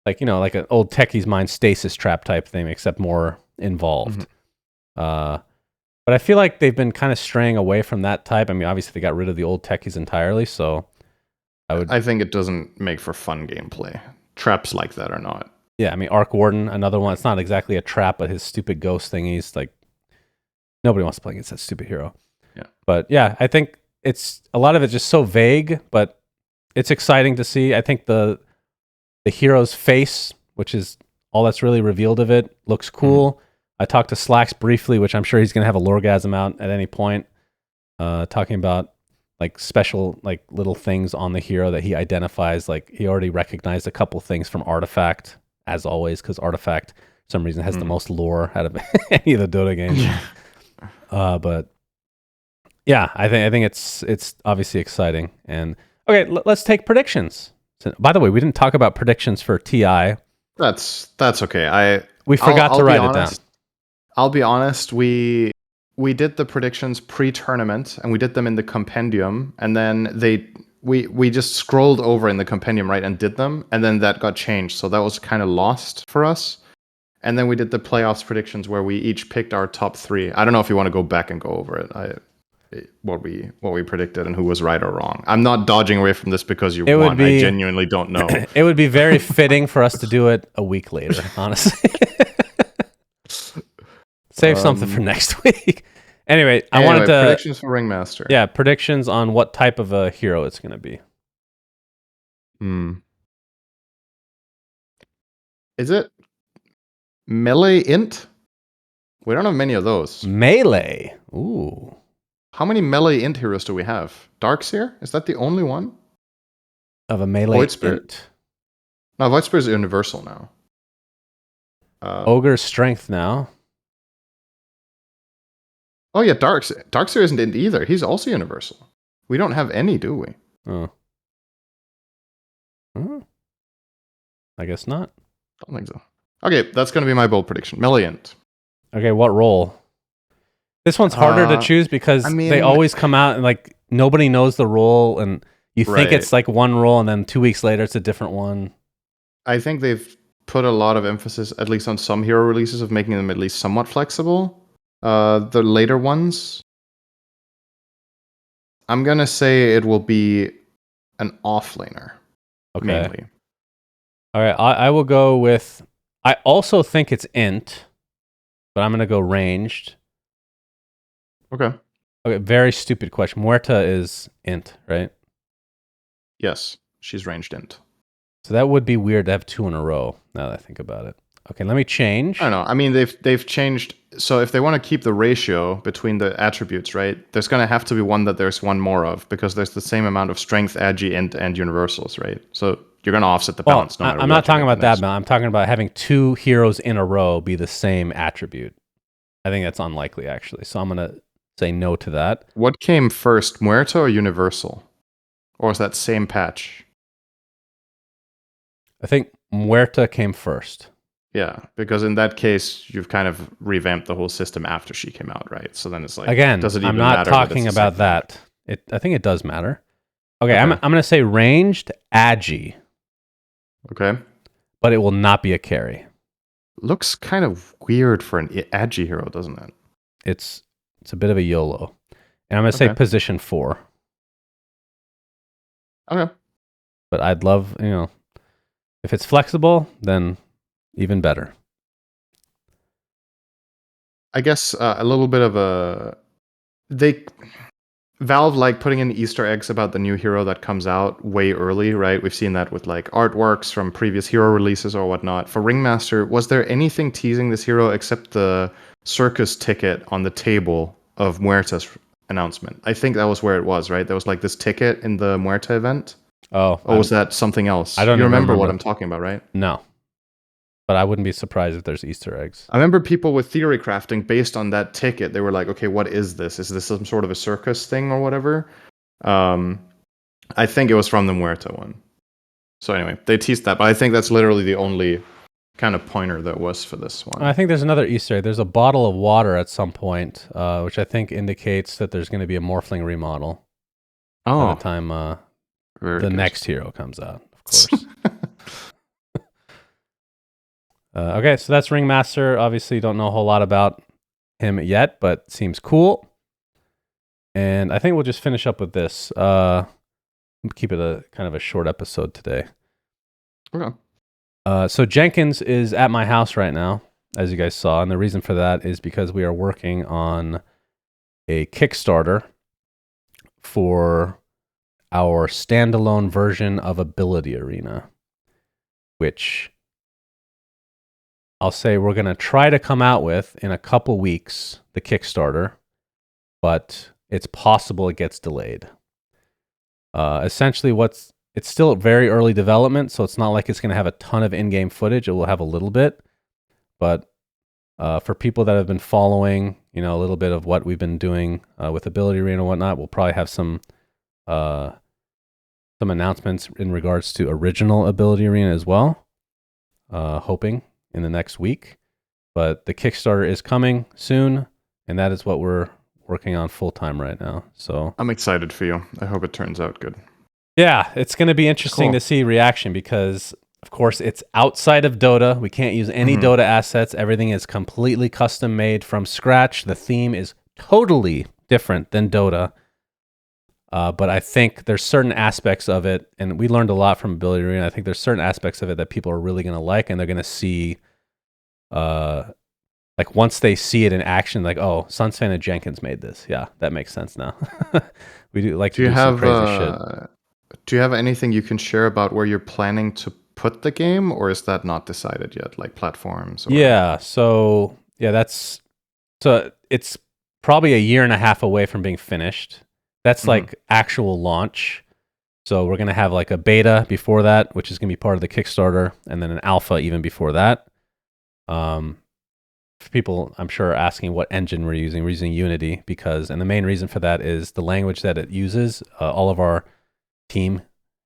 like, like an old Techie's Mind stasis trap type thing, except more involved. But I feel like they've been kind of straying away from that type. I mean, obviously they got rid of the old Techies entirely, so I think it doesn't make for fun gameplay. Traps like that are not. Yeah, I mean, Arc Warden, another one. It's not exactly a trap, but his stupid ghost thingies, like, nobody wants to play against that stupid hero. Yeah. But yeah, I think it's a lot of it's just so vague, but it's exciting to see. I think the hero's face, which is all that's really revealed of it, looks cool. I talked to Slacks briefly, which I'm sure he's going to have a loregasm out at any point, talking about like special like little things on the hero that he identifies. Like he already recognized a couple things from Artifact, as always, because Artifact for some reason has the most lore out of any of the Dota games. But yeah, I think it's obviously exciting. And okay, let's take predictions. So, by the way, we didn't talk about predictions for TI. That's okay. We forgot to write it down. I'll be honest. We did the predictions pre-tournament, and we did them in the compendium, and then we just scrolled over in the compendium, right, and did them, and then that got changed, so that was kind of lost for us. And then we did the playoffs predictions where we each picked our top 3. I don't know if you want to go back and go over it. What we predicted and who was right or wrong. I'm not dodging away from this because you won. I genuinely don't know. It would be very fitting for us to do it a week later, honestly. Save something for next week. Anyway, I wanted to predictions for Ringmaster. Yeah, predictions on what type of a hero it's going to be. Is it melee int? We don't have many of those. Melee. Ooh. How many melee int heroes do we have? Darkseer? Is that the only one? Of a melee Void Spirit? int? No, Void Spirit is universal now. Ogre's strength now. Oh yeah, Darkseer isn't int either. He's also universal. We don't have any, do we? Oh. I guess not. Don't think so. Okay, that's going to be my bold prediction. Melee int. Okay, what role? This one's harder to choose because they always come out and like nobody knows the role, and you think it's like one role, and then 2 weeks later it's a different one. I think they've put a lot of emphasis, at least on some hero releases, of making them at least somewhat flexible. The later ones, I'm gonna say it will be an offlaner. Okay. Mainly. All right, I will go with. I also think it's int, but I'm gonna go ranged. Okay. Okay, very stupid question. Muerta is int, right? Yes, she's ranged int. So that would be weird to have 2 in a row, now that I think about it. Okay, let me change. I don't know. I mean, they've changed. So if they want to keep the ratio between the attributes, right, there's going to have to be one that there's one more of, because there's the same amount of strength, agi, and universals, right? So you're going to offset the balance no matter I'm what not talking you about make that, next. but I'm talking about having 2 heroes in a row be the same attribute. I think that's unlikely, actually. So I'm going to say no to that. What came first, Muerto or Universal? Or was that same patch? I think Muerta came first. Yeah, because in that case, you've kind of revamped the whole system after she came out, right? So then it's like, Again, does it I'm even not matter that talking it's the about same that. I think it does matter. Okay, Okay. I'm going to say ranged agi, thing? Okay. but it will not be a carry. Looks kind of weird for an agi hero, doesn't it? It's a bit of a YOLO. And I'm going to say Okay. position 4. Okay. But I'd love, if it's flexible, then even better. I guess a little bit of a Valve like putting in Easter eggs about the new hero that comes out way early, right? We've seen that with like artworks from previous hero releases or whatnot. For Ringmaster, was there anything teasing this hero except the circus ticket on the table of Muerta's announcement? I think that was where it was, right? There was like this ticket in the Muerta event. Oh, Or was that something else? I don't You even remember what remember. I'm talking about, right? No. But I wouldn't be surprised if there's Easter eggs. I remember people with theory crafting based on that ticket. They were like, okay, what is this? Is this some sort of a circus thing or whatever? I think it was from the Muerta one. So anyway, they teased that, but I think that's literally the only kind of pointer that was for this one. I think there's another Easter egg. There's a bottle of water at some point, which I think indicates that there's going to be a Morphling remodel by the time the next hero comes out, of course. Okay, so that's Ringmaster. Obviously, don't know a whole lot about him yet, but seems cool. And I think we'll just finish up with this. Keep it a kind of a short episode today. Okay. So Jenkins is at my house right now, as you guys saw, and the reason for that is because we are working on a Kickstarter for our standalone version of Ability Arena, which I'll say we're going to try to come out with in a couple weeks, the Kickstarter, but it's possible it gets delayed. Essentially, it's still very early development, so it's not like it's going to have a ton of in-game footage. It will have a little bit, but for people that have been following, a little bit of what we've been doing with Ability Arena and whatnot, we'll probably have some announcements in regards to original Ability Arena as well, hoping in the next week. But the Kickstarter is coming soon, and that is what we're working on full-time right now. So I'm excited for you. I hope it turns out good. Yeah, it's going to be interesting Cool. to see reaction because, of course, it's outside of Dota. We can't use any Dota assets. Everything is completely custom made from scratch. The theme is totally different than Dota. But I think there's certain aspects of it, and we learned a lot from Ability Arena. I think there's certain aspects of it that people are really going to like, and they're going to see, like once they see it in action, like, oh, Sunset and Jenkins made this. Yeah, that makes sense now. We do like to do some crazy shit. Do you have anything you can share about where you're planning to put the game, or is that not decided yet, like platforms? Or... Yeah, so it's probably a year and a half away from being finished. That's like actual launch. So we're going to have like a beta before that, which is going to be part of the Kickstarter, and then an alpha even before that. People, I'm sure, are asking what engine we're using. We're using Unity and the main reason for that is the language that it uses. All of our team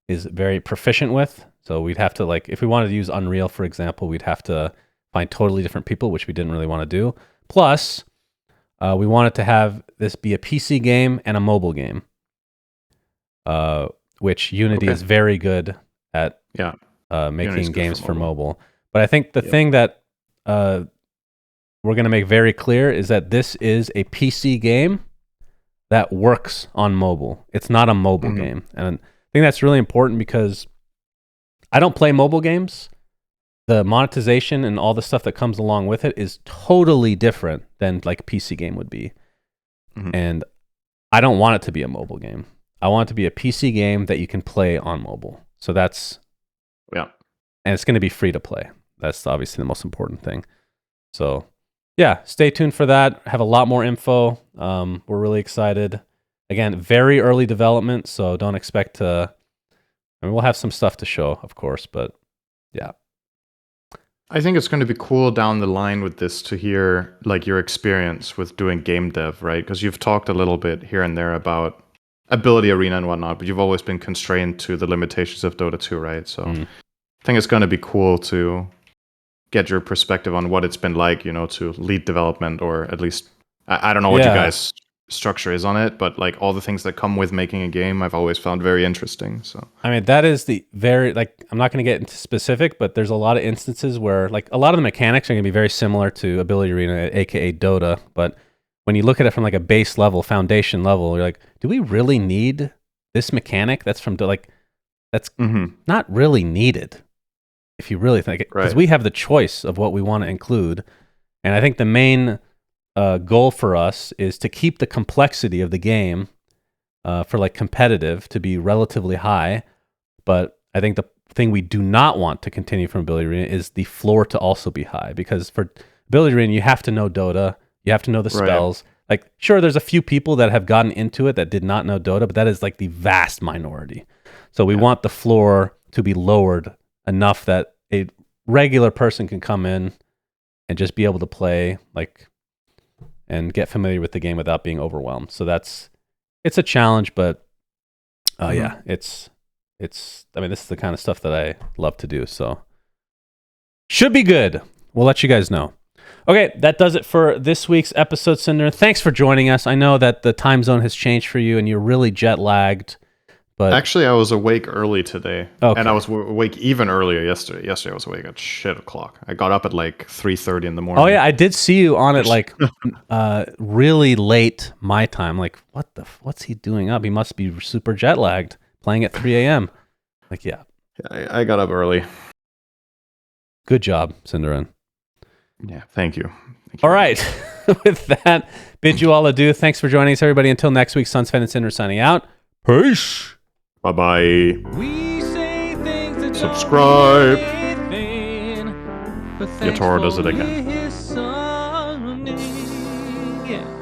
is very proficient with. So we'd have to, like, if we wanted to use Unreal, for example, we'd have to find totally different people, which we didn't really want to do. Plus, we wanted to have this be a PC game and a mobile game, which Unity is very good at making games for mobile. But I think the thing that we're going to make very clear is that this is a PC game that works on mobile. It's not a mobile game. And I think that's really important because I don't play mobile games. The monetization and all the stuff that comes along with it is totally different than like a PC game would be. And I don't want it to be a mobile game. I want it to be a PC game that you can play on mobile. So that's, and it's going to be free to play. That's obviously the most important thing. So, yeah, stay tuned for that. Have a lot more info. We're really excited. Again, very early development, so don't expect to. I mean, we'll have some stuff to show, of course, but yeah. I think it's going to be cool down the line with this to hear like your experience with doing game dev, right? Because you've talked a little bit here and there about Ability Arena and whatnot, but you've always been constrained to the limitations of Dota 2, right? So I think it's going to be cool to get your perspective on what it's been like, to lead development, or at least I don't know what you guys' structure is on it, but like all the things that come with making a game, I've always found very interesting. So I mean, that is the very, like, I'm not going to get into specific, but there's a lot of instances where like a lot of the mechanics are going to be very similar to Ability Arena, aka Dota, but when you look at it from like a base level, foundation level, you're like, do we really need this mechanic that's from like that's not really needed if you really think it, because we have the choice of what we want to include. And I think the main goal for us is to keep the complexity of the game for like competitive to be relatively high. But I think the thing we do not want to continue from Ability Arena is the floor to also be high, because for Ability Arena, you have to know Dota, you have to know the spells. Like, sure, there's a few people that have gotten into it that did not know Dota, but that is like the vast minority. So we want the floor to be lowered enough that a regular person can come in and just be able to play like and get familiar with the game without being overwhelmed. So it's a challenge, but yeah, it's I mean, this is the kind of stuff that I love to do. So should be good. We'll let you guys know. Okay, that does it for this week's episode, syndereN. Thanks for joining us. I know that the time zone has changed for you and you're really jet lagged. But actually, I was awake early today, and I was awake even earlier yesterday. Yesterday, I was awake at shit o'clock. I got up at like 3:30 in the morning. Oh yeah, I did see you on it like really late my time. Like, what's he doing up? He must be super jet lagged, playing at 3 a.m. Like, yeah. I got up early. Good job, syndereN. Yeah, thank you. All right, with that, bid you all adieu. Thanks for joining us, everybody. Until next week, Sunsfed and syndereN signing out. Peace. Bye-bye. We say things that subscribe. Anything, Yatoro does it again. yeah.